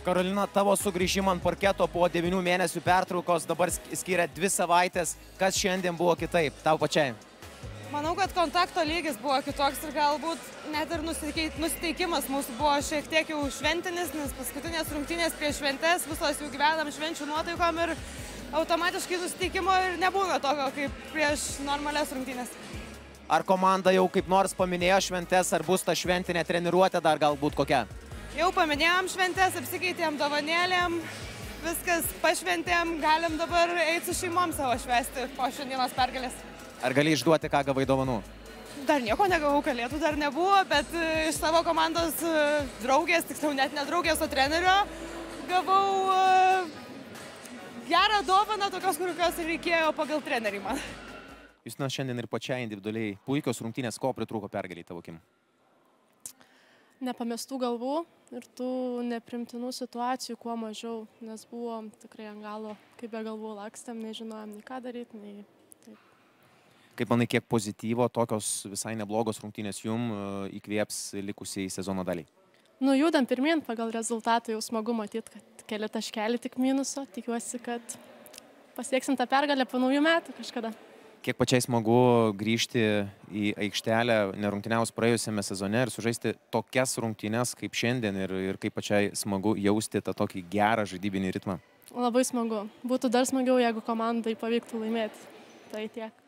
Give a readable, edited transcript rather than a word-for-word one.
Karolina, tavo sugrįžimą ant parketo po 9 mėnesių pertraukos dabar skiria 2 savaitės. Kas šiandien buvo kitaip, tau pačiai? Manau, kad kontakto lygis buvo kitoks ir galbūt net ir nusiteikimas mūsų buvo šiek tiek jau šventinis, nes paskutinės rungtynės prieš šventes, visos jau gyvenam švenčių nuotaikom ir automatiškai nusiteikimo ir nebūna tokio kaip prieš normalias rungtynės. Ar komanda jau kaip nors paminėjo šventes, ar bus ta šventinė treniruotė dar galbūt kokia? Jau paminėjom šventes, apsikeitėm dovanėlėm, viskas pašventėm, galim dabar eiti su šeimom savo švęsti po šiandienos pergalės. Ar gali išduoti, ką gavai dovanų? Dar nieko negavau, kalėdų dar nebuvo, bet iš savo komandos draugės, tiksliau net ne draugės, o trenerio, gavau gerą dovaną, tokios, kurios ir reikėjo pagal trenerį man. Justina, šiandien ir pačiai individualiai puikios rungtynės, ko pritrūko pergaliai tavo akim? Nepamestų galvų ir tų neprimtinų situacijų kuo mažiau, nes buvom tikrai ant galo, kaip be galvų lakstėm, nežinojom nei ką daryti, nei taip. Kaip manai, kiek pozityvo tokios visai neblogos rungtynės jum įkvėps likusiai sezono daliai? Nu, judam pirmyn pagal rezultatą, jau smagu matyti, kad keli taškeliai tik minuso, tikiuosi, kad pasieksim tą pergalę po naujų metų kažkada. Kiek pačiai smagu grįžti į aikštelę, nerungtyniaus praėjusiame sezone ir sužaisti tokias rungtynes kaip šiandien ir kaip pačiai smagu jausti tą tokį gerą žaidybinį ritmą? Labai smagu. Būtų dar smagiau, jeigu komandai pavyktų laimėti. Tai tiek.